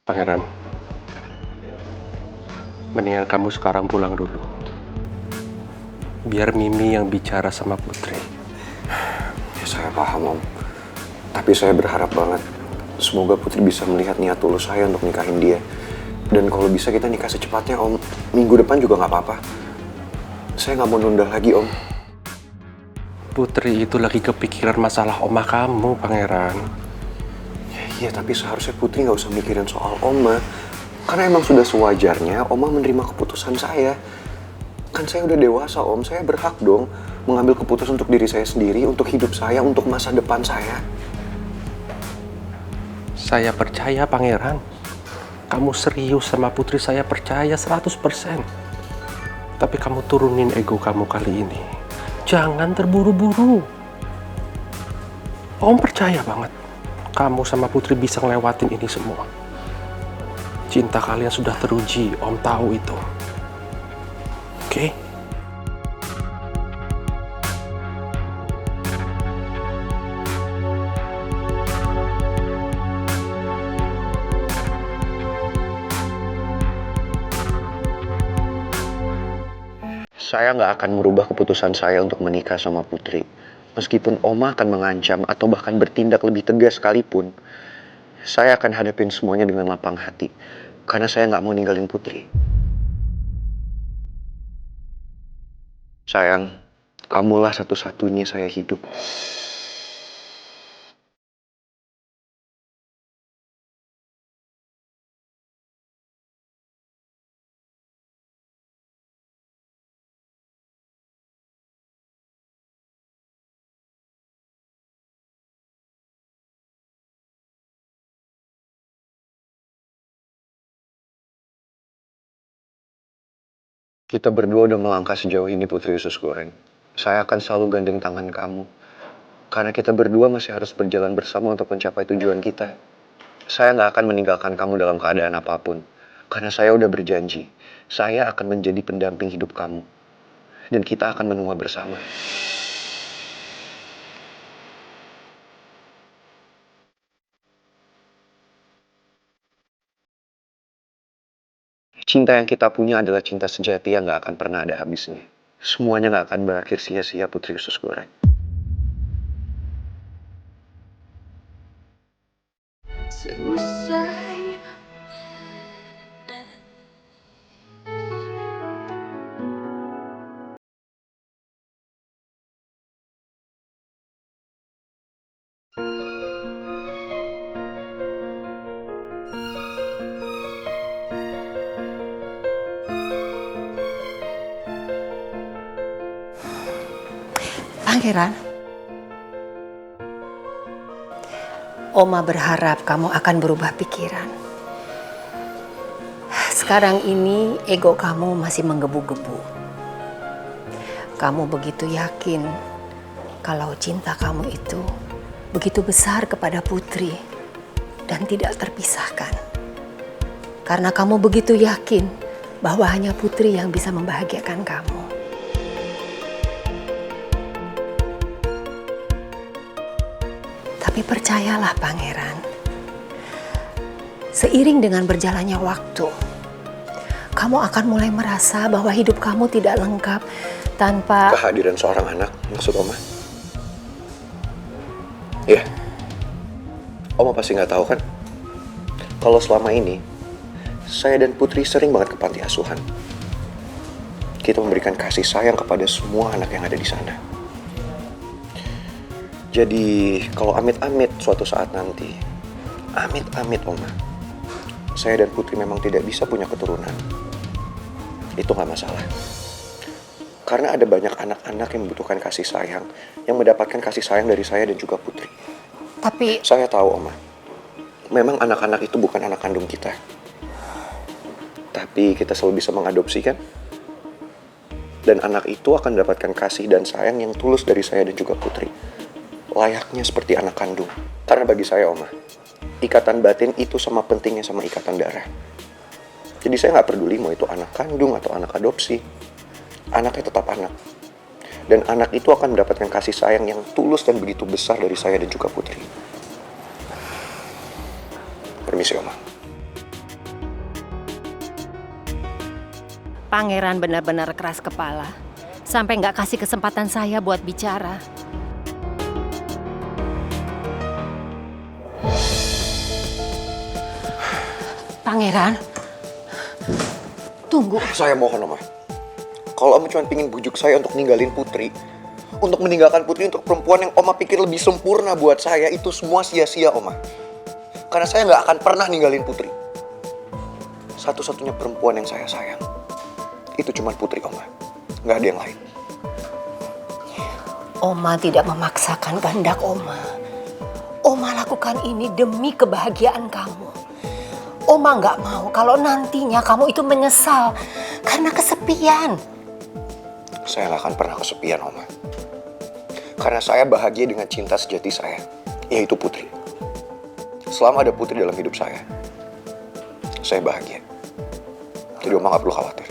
Pangeran, mendingan kamu sekarang pulang dulu. Biar Mimi yang bicara sama Putri. Ya, saya paham, Om. Tapi saya berharap banget semoga Putri bisa melihat niat tulus saya untuk nikahin dia. Dan kalau bisa kita nikah secepatnya, Om. Minggu depan juga nggak apa-apa. Saya nggak mau nunda lagi, Om. Putri itu lagi kepikiran masalah oma kamu, Pangeran. Iya, tapi seharusnya Putri nggak usah mikirin soal Oma. Karena emang sudah sewajarnya Oma menerima keputusan saya. Kan saya udah dewasa, Om. Saya berhak dong mengambil keputusan untuk diri saya sendiri, untuk hidup saya, untuk masa depan saya. Saya percaya, Pangeran. Kamu serius sama Putri, saya percaya 100%. Tapi kamu turunin ego kamu kali ini. Jangan terburu-buru. Om percaya banget kamu sama Putri bisa ngelewatin ini semua. Cinta kalian sudah teruji, Om tahu itu. Oke? Saya nggak akan merubah keputusan saya untuk menikah sama Putri. Meskipun Oma akan mengancam atau bahkan bertindak lebih tegas sekalipun, saya akan hadapin semuanya dengan lapang hati. Karena saya nggak mau ninggalin Putri. Sayang, kamulah satu-satunya saya hidup. Kita berdua udah melangkah sejauh ini, Putri Usus Goreng. Saya akan selalu gandeng tangan kamu. Karena kita berdua masih harus berjalan bersama untuk mencapai tujuan kita. Saya nggak akan meninggalkan kamu dalam keadaan apapun. Karena saya udah berjanji, saya akan menjadi pendamping hidup kamu. Dan kita akan menua bersama. Cinta yang kita punya adalah cinta sejati yang nggak akan pernah ada habisnya. Semuanya nggak akan berakhir sia-sia, Putri Usus Goreng. Selesai. Pangeran, Oma berharap kamu akan berubah pikiran. Sekarang ini ego kamu masih menggebu-gebu. Kamu begitu yakin kalau cinta kamu itu begitu besar kepada Putri dan tidak terpisahkan. Karena kamu begitu yakin bahwa hanya Putri yang bisa membahagiakan kamu. Tapi percayalah Pangeran, seiring dengan berjalannya waktu, kamu akan mulai merasa bahwa hidup kamu tidak lengkap tanpa Kehadiran seorang anak, maksud Oma? Iya. Oma pasti nggak tahu kan? Kalau selama ini, saya dan Putri sering banget ke panti asuhan. Kita memberikan kasih sayang kepada semua anak yang ada di sana. Jadi, kalau amit-amit suatu saat nanti, amit-amit Oma, saya dan Putri memang tidak bisa punya keturunan, itu nggak masalah. Karena ada banyak anak-anak yang membutuhkan kasih sayang, yang mendapatkan kasih sayang dari saya dan juga Putri. tapi Saya tahu, Oma, memang anak-anak itu bukan anak kandung kita. Tapi kita selalu bisa mengadopsi kan? Dan anak itu akan mendapatkan kasih dan sayang yang tulus dari saya dan juga Putri. Layaknya seperti anak kandung. Karena bagi saya, Oma, ikatan batin itu sama pentingnya sama ikatan darah. Jadi saya nggak peduli mau itu anak kandung atau anak adopsi. Anaknya tetap anak. Dan anak itu akan mendapatkan kasih sayang yang tulus dan begitu besar dari saya dan juga Putri. Permisi, Oma. Pangeran benar-benar keras kepala. Sampai nggak kasih kesempatan saya buat bicara. Pangeran, tunggu. Saya mohon, Oma. Kalau Oma cuma pingin bujuk saya untuk ninggalin Putri, untuk meninggalkan Putri untuk perempuan yang Oma pikir lebih sempurna buat saya, itu semua sia-sia, Oma. Karena saya nggak akan pernah ninggalin Putri. Satu-satunya perempuan yang saya sayang, itu cuma Putri, Oma. Nggak ada yang lain. Oma tidak memaksakan kehendak Oma. Oma lakukan ini demi kebahagiaan kamu. Oma nggak mau kalau nantinya kamu itu menyesal karena kesepian. Saya nggak akan pernah kesepian, Oma. Karena saya bahagia dengan cinta sejati saya, yaitu Putri. Selama ada Putri dalam hidup saya bahagia. Jadi Oma nggak perlu khawatir.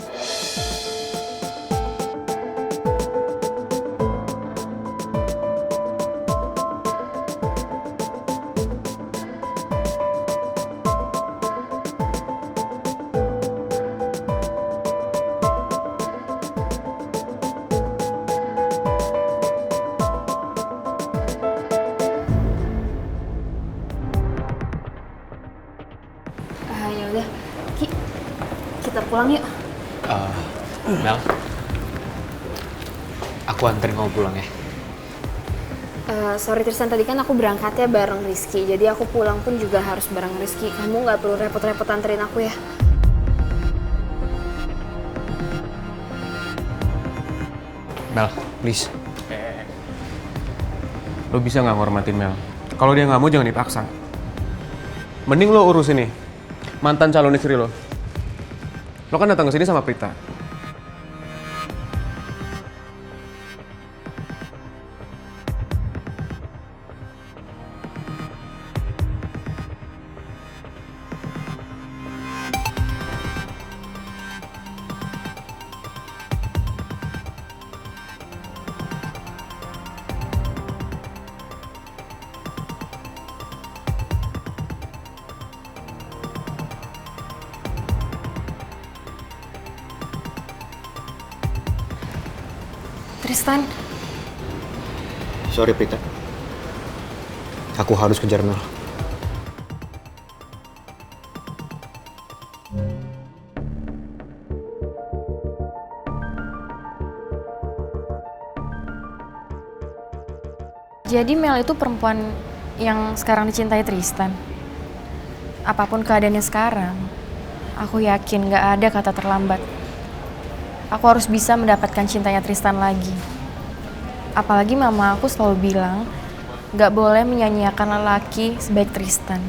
Ya udah, kita pulang yuk. Mel, aku anterin kamu pulang ya. Sorry Tristan, tadi kan aku berangkatnya bareng Rizky, jadi aku pulang pun juga harus bareng Rizky. Kamu nggak perlu repot-repot anterin aku ya. Mel, please. Lo bisa nggak ngormatin Mel? Kalau dia nggak mau jangan dipaksa. Mending lo urus ini mantan calon istri lo. Lo kan datang ke sini sama Prita. Tristan, Sorry, Prita. Aku harus kejar Mel. jadi Mel itu perempuan yang sekarang dicintai Tristan. Apapun keadaannya sekarang, aku yakin nggak ada kata terlambat. Aku harus bisa mendapatkan cintanya Tristan lagi. Apalagi mama aku selalu bilang, gak boleh menyanyiakan lelaki sebaik Tristan.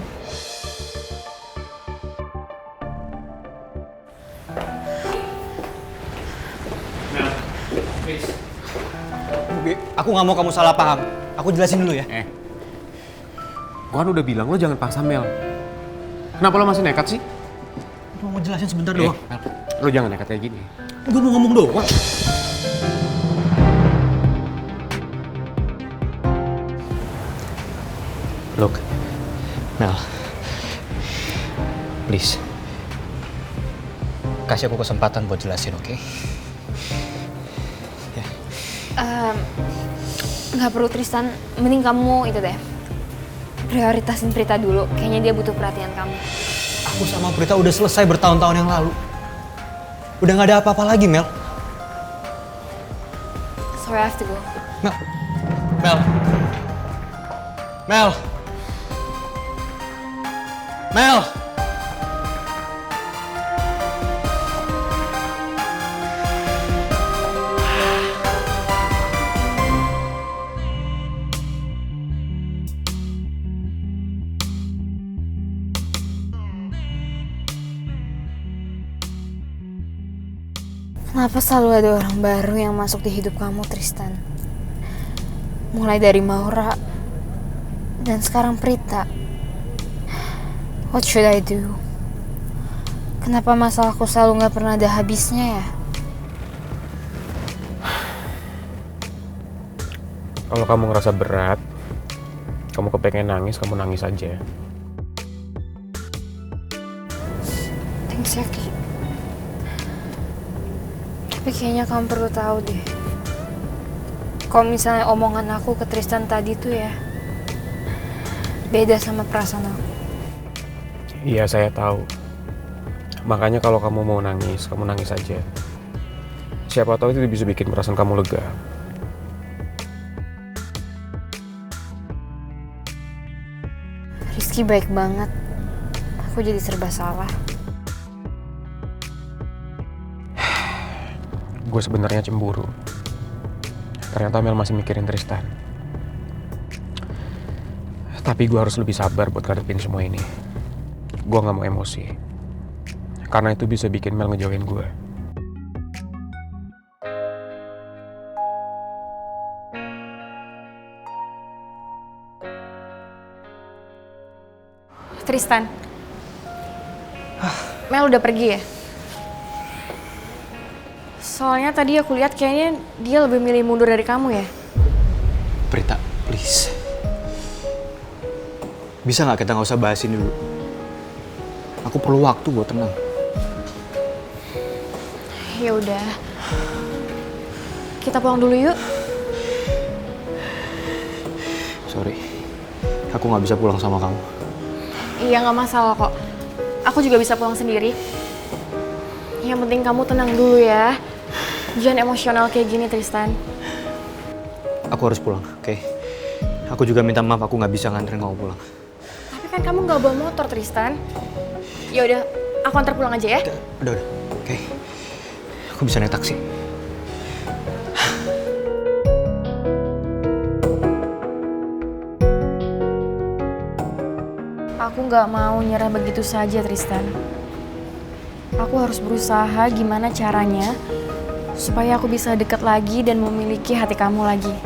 Aku nggak mau kamu salah paham. Aku jelasin dulu ya. Gua kan udah bilang lo jangan paksa Mel. Kenapa lo masih nekat sih? Aku mau jelasin sebentar doang. Mel, lo jangan nekat kayak gini. Gue mau ngomong doang. Look, Mel, please, kasih aku kesempatan buat jelasin, oke? Nggak perlu Tristan, mending kamu itu deh. Prioritasin Prita dulu, kayaknya dia butuh perhatian kamu. Aku sama Prita udah selesai bertahun-tahun yang lalu. Udah nggak ada apa-apa lagi, Mel. Sorry, I have to go. Mel, Mel, Mel, Mel. Kenapa selalu ada orang baru yang masuk di hidup kamu, Tristan? Mulai dari Maura, dan sekarang Prita. What should I do? Kenapa masalahku selalu gak pernah ada habisnya ya? Kalau kamu ngerasa berat, kamu kepengen nangis, kamu nangis aja. Thanks ya, Ki. Tapi kayaknya kamu perlu tahu deh. Kalau misalnya omongan aku ke Tristan tadi tuh ya, beda sama perasaan aku. Iya, saya tahu. Makanya kalau kamu mau nangis, kamu nangis aja. Siapa tahu itu bisa bikin perasaan kamu lega. Rizky baik banget. Aku jadi serba salah. Gue sebenarnya cemburu. Ternyata Mel masih mikirin Tristan. Tapi gue harus lebih sabar buat ngadepin semua ini. Gue gak mau emosi. Karena itu bisa bikin Mel ngejauhin gue. Tristan. Mel udah pergi ya? Soalnya tadi aku lihat kayaknya dia lebih milih mundur dari kamu ya? Prita, please. Bisa nggak kita nggak usah bahas ini dulu? Aku perlu waktu buat tenang. Ya udah. Kita pulang dulu yuk. Sorry, aku nggak bisa pulang sama kamu. Iya nggak masalah kok. Aku juga bisa pulang sendiri. Yang penting kamu tenang dulu ya. Jangan emosional kayak gini Tristan. Aku harus pulang, oke? Aku juga minta maaf aku nggak bisa nganterin kamu pulang. Tapi kan kamu nggak bawa motor Tristan. Ya udah, aku antar pulang aja ya. Udah, oke. Aku bisa naik taksi. Aku nggak mau nyerah begitu saja Tristan. Aku harus berusaha gimana caranya supaya aku bisa dekat lagi dan memiliki hati kamu lagi.